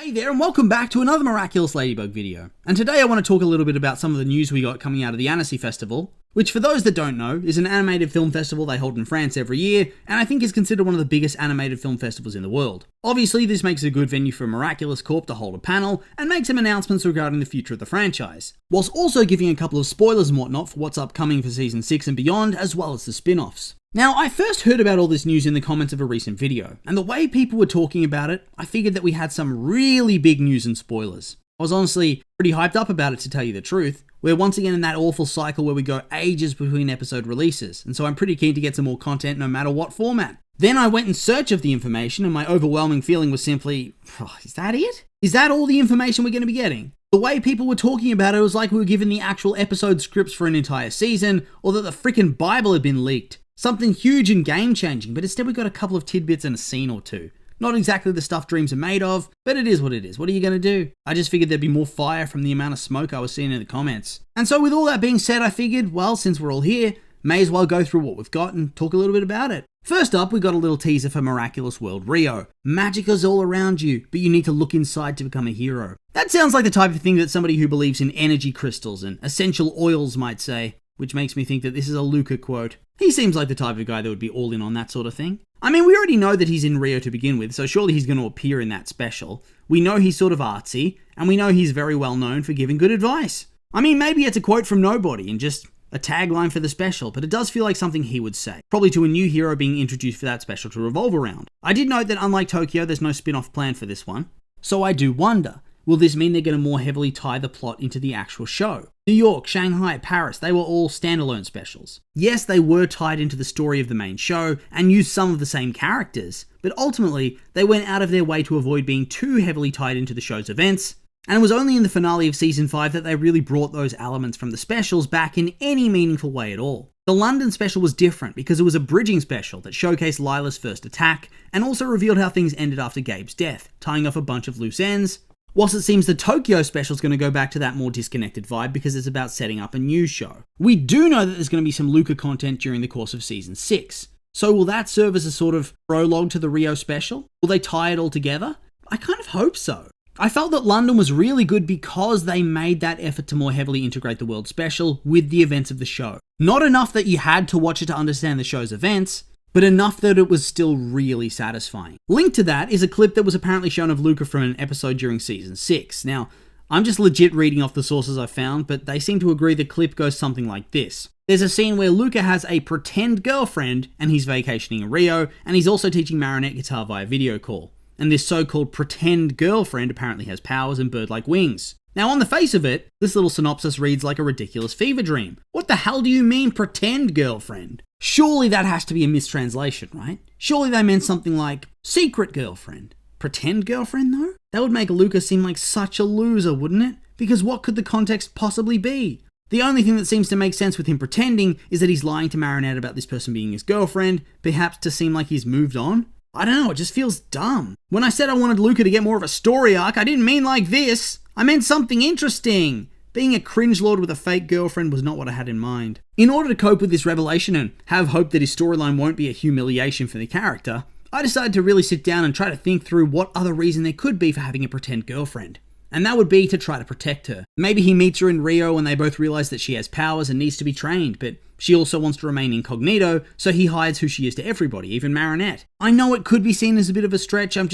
Hey there and welcome back to another Miraculous Ladybug video. And today I want to talk a little bit about some of the news we got coming out of the Annecy Festival, which for those that don't know is an animated film festival they hold in France every year, and I think is considered one of the biggest animated film festivals in the world. Obviously this makes it a good venue for Miraculous Corp to hold a panel and make some announcements regarding the future of the franchise, whilst also giving a couple of spoilers and whatnot for what's upcoming for Season 6 and beyond, as well as the spin-offs. Now, I first heard about all this news in the comments of a recent video, and the way people were talking about it, I figured that we had some really big news and spoilers. I was honestly pretty hyped up about it, to tell you the truth. We're once again in that awful cycle where we go ages between episode releases, and so I'm pretty keen to get some more content no matter what format. Then I went in search of the information, and my overwhelming feeling was simply, is that it? Is that all the information we're going to be getting? The way people were talking about it was like we were given the actual episode scripts for an entire season, or that the frickin' Bible had been leaked. Something huge and game-changing, but instead we got a couple of tidbits and a scene or two. Not exactly the stuff dreams are made of, but it is what it is. What are you going to do? I just figured there'd be more fire from the amount of smoke I was seeing in the comments. And so with all that being said, I figured, well, since we're all here, may as well go through what we've got and talk a little bit about it. First up, we got a little teaser for Miraculous World Rio. Magic is all around you, but you need to look inside to become a hero. That sounds like the type of thing that somebody who believes in energy crystals and essential oils might say, which makes me think that this is a Luca quote. He seems like the type of guy that would be all in on that sort of thing. I mean, we already know that he's in Rio to begin with, so surely he's going to appear in that special. We know he's sort of artsy, and we know he's very well known for giving good advice. I mean, maybe it's a quote from nobody and just a tagline for the special, but it does feel like something he would say. Probably to a new hero being introduced for that special to revolve around. I did note that unlike Tokyo, there's no spin-off plan for this one. So I do wonder, will this mean they're going to more heavily tie the plot into the actual show? New York, Shanghai, Paris, they were all standalone specials. Yes, they were tied into the story of the main show and used some of the same characters, but ultimately they went out of their way to avoid being too heavily tied into the show's events, and it was only in the finale of Season 5 that they really brought those elements from the specials back in any meaningful way at all. The London special was different because it was a bridging special that showcased Lila's first attack and also revealed how things ended after Gabe's death, tying off a bunch of loose ends. Whilst it seems the Tokyo special is going to go back to that more disconnected vibe because it's about setting up a new show. We do know that there's going to be some Luca content during the course of Season 6. So will that serve as a sort of prologue to the Rio special? Will they tie it all together? I kind of hope so. I felt that London was really good because they made that effort to more heavily integrate the World Special with the events of the show. Not enough that you had to watch it to understand the show's events, but enough that it was still really satisfying. Linked to that is a clip that was apparently shown of Luca from an episode during Season 6. Now, I'm just legit reading off the sources I found, but they seem to agree the clip goes something like this. There's a scene where Luca has a pretend girlfriend, and he's vacationing in Rio, and he's also teaching Marinette guitar via video call. And this so-called pretend girlfriend apparently has powers and bird-like wings. Now, on the face of it, this little synopsis reads like a ridiculous fever dream. What the hell do you mean, pretend girlfriend? Surely that has to be a mistranslation, right? Surely they meant something like secret girlfriend. Pretend girlfriend, though? That would make Luca seem like such a loser, wouldn't it? Because what could the context possibly be? The only thing that seems to make sense with him pretending is that he's lying to Marinette about this person being his girlfriend, perhaps to seem like he's moved on. I don't know, it just feels dumb. When I said I wanted Luca to get more of a story arc, I didn't mean like this. I meant something interesting. Being a cringe lord with a fake girlfriend was not what I had in mind. In order to cope with this revelation and have hope that his storyline won't be a humiliation for the character, I decided to really sit down and try to think through what other reason there could be for having a pretend girlfriend. And that would be to try to protect her. Maybe he meets her in Rio and they both realize that she has powers and needs to be trained, but she also wants to remain incognito, so he hides who she is to everybody, even Marinette. I know it could be seen as a bit of a stretch, I'm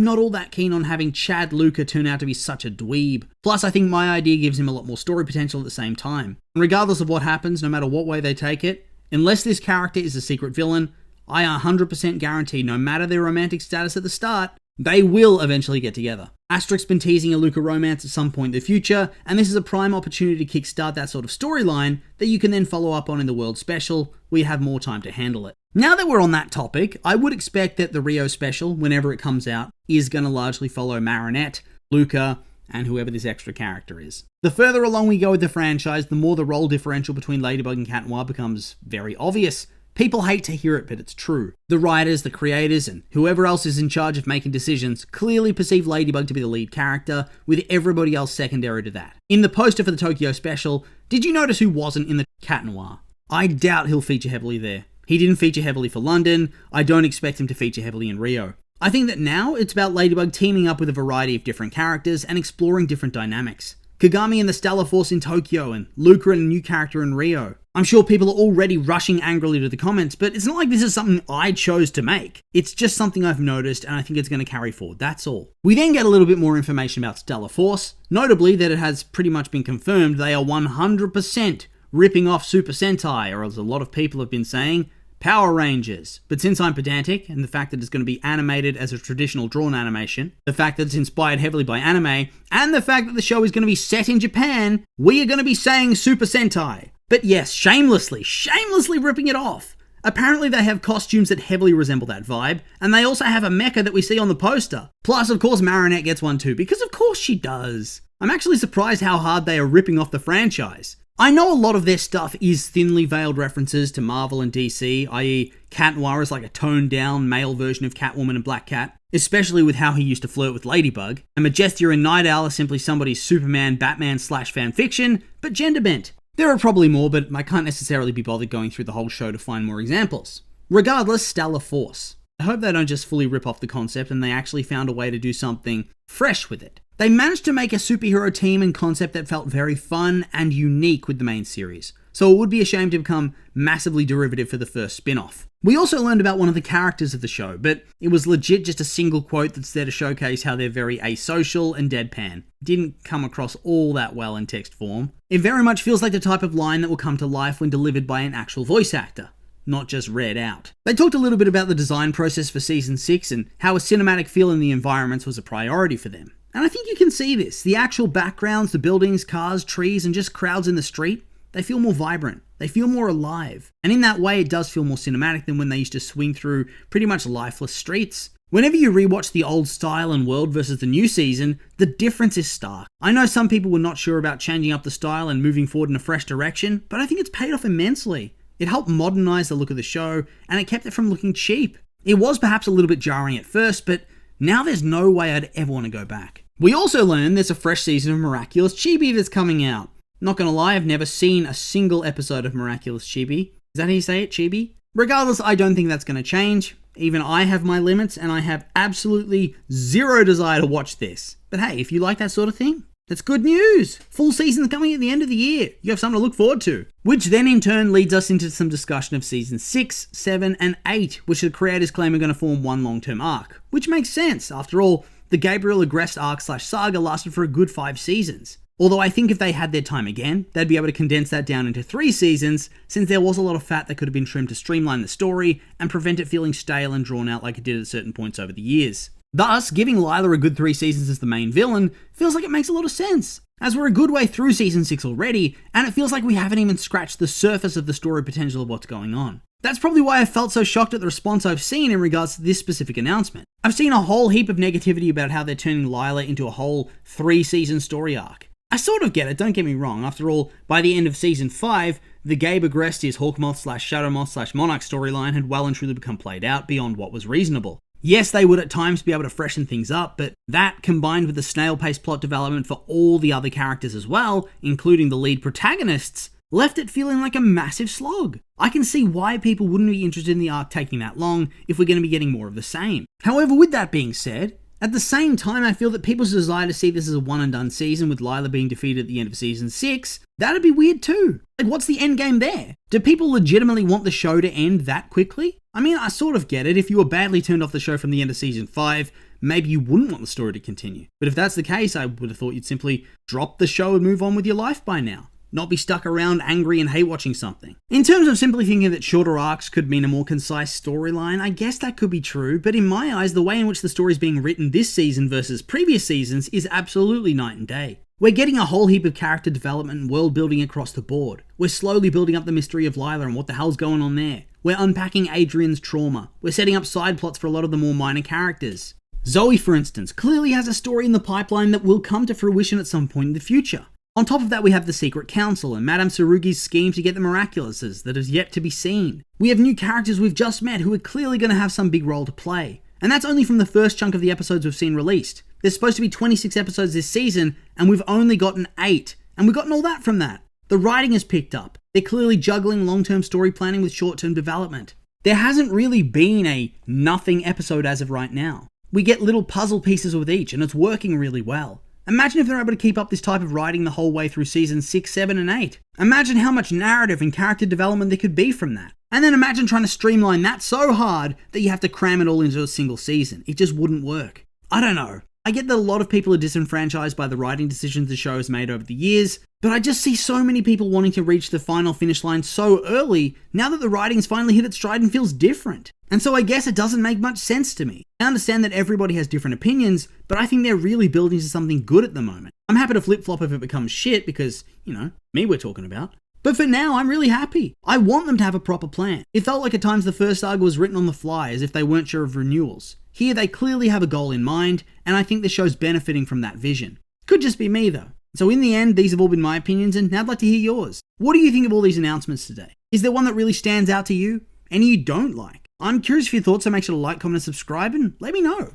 not all that keen on having Chad Luca turn out to be such a dweeb. Plus, I think my idea gives him a lot more story potential at the same time. And regardless of what happens, no matter what way they take it, unless this character is a secret villain, I 100% guarantee no matter their romantic status at the start, they will eventually get together. Asterix's been teasing a Luca romance at some point in the future, and this is a prime opportunity to kickstart that sort of storyline that you can then follow up on in the World Special, where you have more time to handle it. Now that we're on that topic, I would expect that the Rio Special, whenever it comes out, is going to largely follow Marinette, Luca, and whoever this extra character is. The further along we go with the franchise, the more the role differential between Ladybug and Cat Noir becomes very obvious. People hate to hear it, but it's true. The writers, the creators, and whoever else is in charge of making decisions clearly perceive Ladybug to be the lead character, with everybody else secondary to that. In the poster for the Tokyo special, did you notice who wasn't in the Cat Noir? I doubt he'll feature heavily there. He didn't feature heavily for London. I don't expect him to feature heavily in Rio. I think that now it's about Ladybug teaming up with a variety of different characters and exploring different dynamics. Kagami and the Stellar Force in Tokyo, and Luca and a new character in Rio. I'm sure people are already rushing angrily to the comments, but it's not like this is something I chose to make. It's just something I've noticed, and I think it's going to carry forward, that's all. We then get a little bit more information about Stellar Force, notably that it has pretty much been confirmed they are 100% ripping off Super Sentai, or as a lot of people have been saying, Power Rangers. But since I'm pedantic, and the fact that it's going to be animated as a traditional drawn animation, the fact that it's inspired heavily by anime, and the fact that the show is going to be set in Japan, we are going to be saying Super Sentai. But yes, shamelessly ripping it off. Apparently they have costumes that heavily resemble that vibe, and they also have a mecha that we see on the poster. Plus, of course, Marinette gets one too, because of course she does. I'm actually surprised how hard they are ripping off the franchise. I know a lot of their stuff is thinly veiled references to Marvel and DC, i.e. Cat Noir is like a toned down male version of Catwoman and Black Cat, especially with how he used to flirt with Ladybug, and Majestia and Night Owl are simply somebody's Superman, Batman / fanfiction, but gender bent. There are probably more, but I can't necessarily be bothered going through the whole show to find more examples. Regardless, Stellar Force. I hope they don't just fully rip off the concept and they actually found a way to do something fresh with it. They managed to make a superhero team and concept that felt very fun and unique with the main series, so it would be a shame to become massively derivative for the first spin-off. We also learned about one of the characters of the show, but it was legit just a single quote that's there to showcase how they're very asocial and deadpan. It didn't come across all that well in text form. It very much feels like the type of line that will come to life when delivered by an actual voice actor, not just read out. They talked a little bit about the design process for Season 6 and how a cinematic feel in the environments was a priority for them. And I think you can see this. The actual backgrounds, the buildings, cars, trees, and just crowds in the street, they feel more vibrant. They feel more alive. And in that way, it does feel more cinematic than when they used to swing through pretty much lifeless streets. Whenever you rewatch the old style and world versus the new season, the difference is stark. I know some people were not sure about changing up the style and moving forward in a fresh direction, but I think it's paid off immensely. It helped modernize the look of the show, and it kept it from looking cheap. It was perhaps a little bit jarring at first, but now there's no way I'd ever want to go back. We also learned there's a fresh season of Miraculous Chibi that's coming out. Not gonna lie, I've never seen a single episode of Miraculous Chibi. Is that how you say it, Chibi? Regardless, I don't think that's gonna change. Even I have my limits, and I have absolutely zero desire to watch this. But hey, if you like that sort of thing, that's good news! Full season's coming at the end of the year. You have something to look forward to. Which then in turn leads us into some discussion of Season 6, 7, and 8, which the creators claim are going to form one long-term arc. Which makes sense. After all, the Gabriel Agreste arc/saga lasted for a good 5 seasons. Although I think if they had their time again, they'd be able to condense that down into 3 seasons, since there was a lot of fat that could have been trimmed to streamline the story and prevent it feeling stale and drawn out like it did at certain points over the years. Thus, giving Lila a good 3 seasons as the main villain feels like it makes a lot of sense, as we're a good way through Season 6 already, and it feels like we haven't even scratched the surface of the story potential of what's going on. That's probably why I felt so shocked at the response I've seen in regards to this specific announcement. I've seen a whole heap of negativity about how they're turning Lila into a whole 3-season story arc. I sort of get it, don't get me wrong. After all, by the end of Season 5, the Gabe Agreste Hawkmoth/Shadowmoth/Monarch storyline had well and truly become played out beyond what was reasonable. Yes, they would at times be able to freshen things up, but that, combined with the snail-paced plot development for all the other characters as well, including the lead protagonists, left it feeling like a massive slog. I can see why people wouldn't be interested in the arc taking that long if we're going to be getting more of the same. However, with that being said, at the same time, I feel that people's desire to see this as a one-and-done season with Lila being defeated at the end of Season 6, that'd be weird too. Like, what's the end game there? Do people legitimately want the show to end that quickly? I mean, I sort of get it. If you were badly turned off the show from the end of Season 5, maybe you wouldn't want the story to continue. But if that's the case, I would have thought you'd simply drop the show and move on with your life by now. Not be stuck around angry and hate watching something. In terms of simply thinking that shorter arcs could mean a more concise storyline, I guess that could be true, but in my eyes, the way in which the story is being written this season versus previous seasons is absolutely night and day. We're getting a whole heap of character development and world building across the board. We're slowly building up the mystery of Lila and what the hell's going on there. We're unpacking Adrian's trauma. We're setting up side plots for a lot of the more minor characters. Zoe, for instance, clearly has a story in the pipeline that will come to fruition at some point in the future. On top of that, we have the Secret Council and Madame Tsurugi's scheme to get the Miraculouses that is yet to be seen. We have new characters we've just met who are clearly going to have some big role to play. And that's only from the first chunk of the episodes we've seen released. There's supposed to be 26 episodes this season, and we've only gotten 8. And we've gotten all that from that. The writing has picked up. They're clearly juggling long-term story planning with short-term development. There hasn't really been a nothing episode as of right now. We get little puzzle pieces with each, and it's working really well. Imagine if they're able to keep up this type of writing the whole way through seasons 6, 7, and 8. Imagine how much narrative and character development there could be from that. And then imagine trying to streamline that so hard that you have to cram it all into a single season. It just wouldn't work. I don't know. I get that a lot of people are disenfranchised by the writing decisions the show has made over the years, but I just see so many people wanting to reach the final finish line so early now that the writing's finally hit its stride and feels different. And so I guess it doesn't make much sense to me. I understand that everybody has different opinions, but I think they're really building to something good at the moment. I'm happy to flip-flop if it becomes shit because, me we're talking about. But for now, I'm really happy. I want them to have a proper plan. It felt like at times the first saga was written on the fly as if they weren't sure of renewals. Here they clearly have a goal in mind, and I think the show's benefiting from that vision. Could just be me though. So in the end, these have all been my opinions, and now I'd like to hear yours. What do you think of all these announcements today? Is there one that really stands out to you? Any you don't like? I'm curious for your thoughts, so make sure to like, comment, and subscribe, and let me know.